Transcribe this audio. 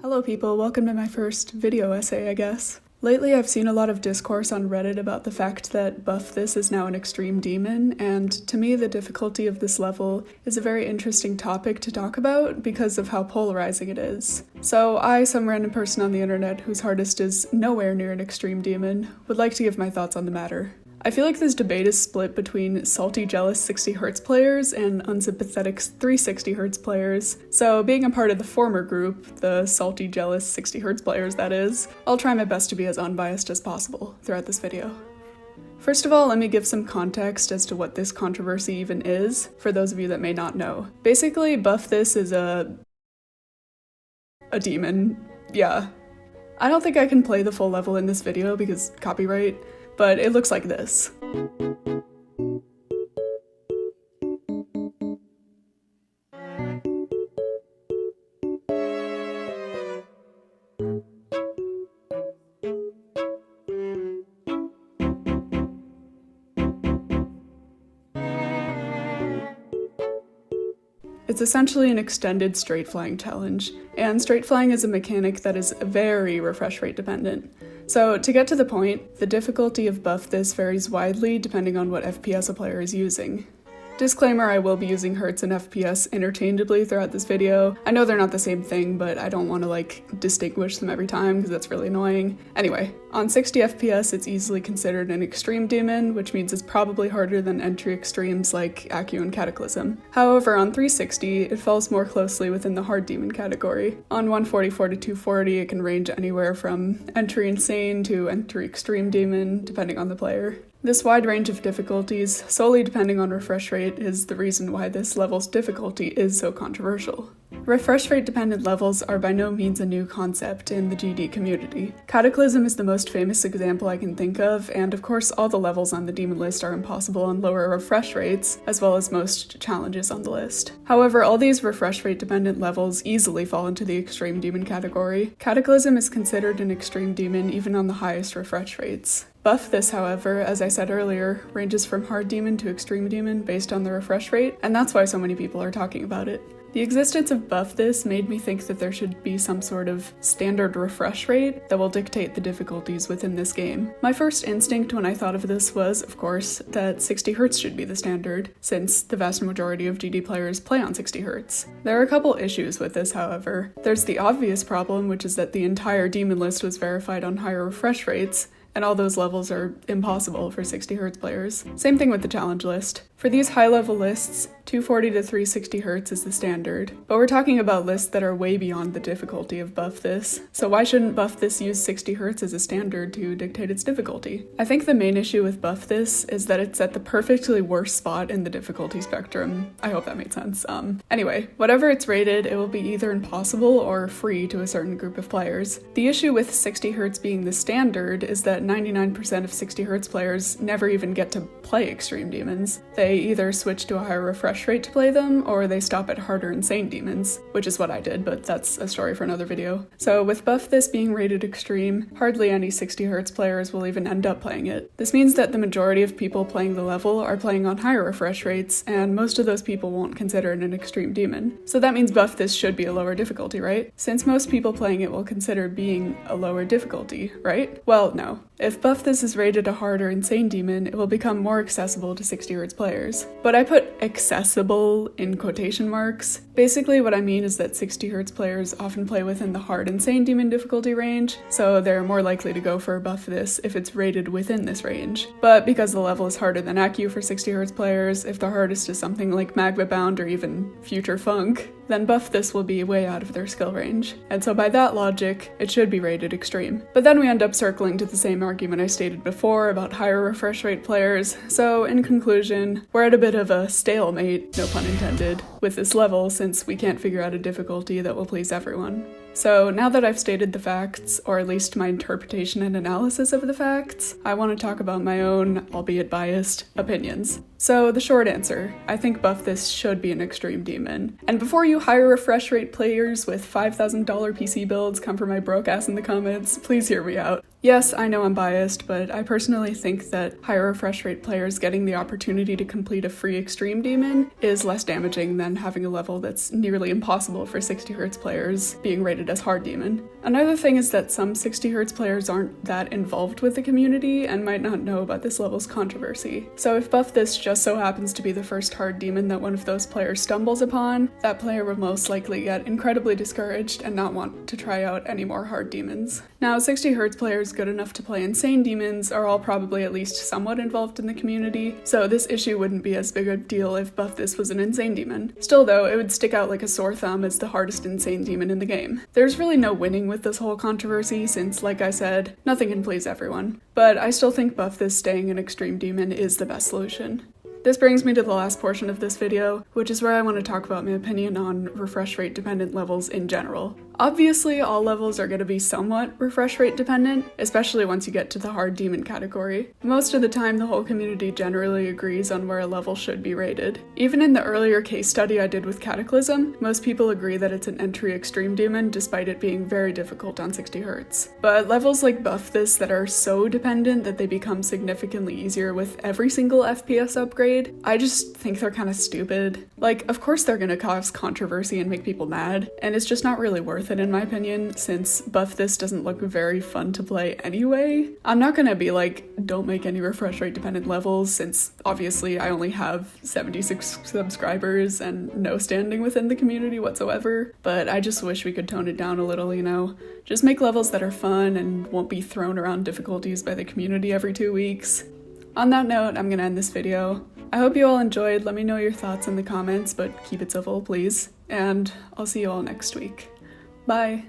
Hello people, welcome to my first video essay, I guess. Lately I've seen a lot of discourse on Reddit about the fact that Buff This is now an extreme demon, and to me the difficulty of this level is a very interesting topic to talk about because of how polarizing it is. So I, some random person on the internet whose hardest is nowhere near an extreme demon, would like to give my thoughts on the matter. I feel like this debate is split between salty, jealous 60Hz players and unsympathetic 360Hz players, so being a part of the former group, the salty, jealous 60Hz players that is, I'll try my best to be as unbiased as possible throughout this video. First of all, let me give some context as to what this controversy even is, for those of you that may not know. Basically, Buff This is a demon. Yeah. I don't think I can play the full level in this video because copyright, but it looks like this. It's essentially an extended straight flying challenge, and straight flying is a mechanic that is very refresh rate dependent. So to get to the point, the difficulty of Buff This varies widely depending on what FPS a player is using. Disclaimer, I will be using Hertz and FPS interchangeably throughout this video. I know they're not the same thing, but I don't want to distinguish them every time because that's really annoying. Anyway, on 60 FPS it's easily considered an extreme demon, which means it's probably harder than entry extremes like Accu and Cataclysm. However, on 360 it falls more closely within the hard demon category. On 144 to 240 it can range anywhere from entry insane to entry extreme demon, depending on the player. This wide range of difficulties, solely depending on refresh rate, is the reason why this level's difficulty is so controversial. Refresh rate dependent levels are by no means a new concept in the GD community. Cataclysm is the most famous example I can think of, and of course all the levels on the demon list are impossible on lower refresh rates, as well as most challenges on the list. However, all these refresh rate dependent levels easily fall into the extreme demon category. Cataclysm is considered an extreme demon even on the highest refresh rates. Buff This, however, as I said earlier, ranges from hard demon to extreme demon based on the refresh rate, and that's why so many people are talking about it. The existence of Buff This made me think that there should be some sort of standard refresh rate that will dictate the difficulties within this game. My first instinct when I thought of this was, of course, that 60Hz should be the standard, since the vast majority of GD players play on 60Hz. There are a couple issues with this, however. There's the obvious problem, which is that the entire demon list was verified on higher refresh rates, and all those levels are impossible for 60Hz players. Same thing with the challenge list. For these high-level lists, 240 to 360Hz is the standard, but we're talking about lists that are way beyond the difficulty of Buff This, so why shouldn't Buff This use 60Hz as a standard to dictate its difficulty? I think the main issue with Buff This is that it's at the perfectly worst spot in the difficulty spectrum. I hope that made sense. Anyway, whatever it's rated, it will be either impossible or free to a certain group of players. The issue with 60Hz being the standard is that 99% of 60Hz players never even get to play extreme demons. They either switch to a higher refresh rate to play them, or they stop at harder insane demons, which is what I did, but that's a story for another video. So with Buff This being rated extreme, hardly any 60Hz players will even end up playing it. This means that the majority of people playing the level are playing on higher refresh rates, and most of those people won't consider it an extreme demon. So that means Buff This should be a lower difficulty, right? Since most people playing it will consider being a lower difficulty, right? Well, no. If Buff This is rated a harder insane demon, it will become more accessible to 60Hz players. But I put accessible in quotation marks. Basically what I mean is that 60Hz players often play within the hard insane demon difficulty range, so they're more likely to go for Buff This if it's rated within this range. But because the level is harder than Accu for 60Hz players, if the hardest is something like Magma Bound or even Future Funk, then Buff This will be way out of their skill range. And so by that logic, it should be rated extreme. But then we end up circling to the same argument I stated before about higher refresh rate players, so in conclusion, we're at a bit of a stalemate, no pun intended, with this level since we can't figure out a difficulty that will please everyone. So now that I've stated the facts, or at least my interpretation and analysis of the facts, I want to talk about my own, albeit biased, opinions. So the short answer, I think Buff This should be an extreme demon. And before you hire refresh rate players with $5,000 PC builds come for my broke ass in the comments, please hear me out. Yes, I know I'm biased, but I personally think that higher refresh rate players getting the opportunity to complete a free extreme demon is less damaging than having a level that's nearly impossible for 60Hz players being rated as hard demon. Another thing is that some 60Hz players aren't that involved with the community and might not know about this level's controversy. So if Buff This just so happens to be the first hard demon that one of those players stumbles upon, that player will most likely get incredibly discouraged and not want to try out any more hard demons. Now, 60Hz players good enough to play insane demons are all probably at least somewhat involved in the community, so this issue wouldn't be as big a deal if Buff This was an insane demon. Still though, it would stick out like a sore thumb as the hardest insane demon in the game. There's really no winning with this whole controversy since, like I said, nothing can please everyone. But I still think Buff This staying an extreme demon is the best solution. This brings me to the last portion of this video, which is where I want to talk about my opinion on refresh rate dependent levels in general. Obviously, all levels are going to be somewhat refresh rate dependent, especially once you get to the hard demon category. Most of the time, the whole community generally agrees on where a level should be rated. Even in the earlier case study I did with Cataclysm, most people agree that it's an entry extreme demon despite it being very difficult on 60Hz. But levels like Buff This that are so dependent that they become significantly easier with every single FPS upgrade, I just think they're kind of stupid. Like, of course they're gonna cause controversy and make people mad, and it's just not really worth it in my opinion, since Buff This doesn't look very fun to play anyway. I'm not gonna be like, don't make any refresh rate dependent levels, since obviously I only have 76 subscribers and no standing within the community whatsoever, but I just wish we could tone it down a little, you know? Just make levels that are fun and won't be thrown around difficulties by the community every 2 weeks. On that note, I'm gonna end this video. I hope you all enjoyed. Let me know your thoughts in the comments, but keep it civil, please. And I'll see you all next week. Bye!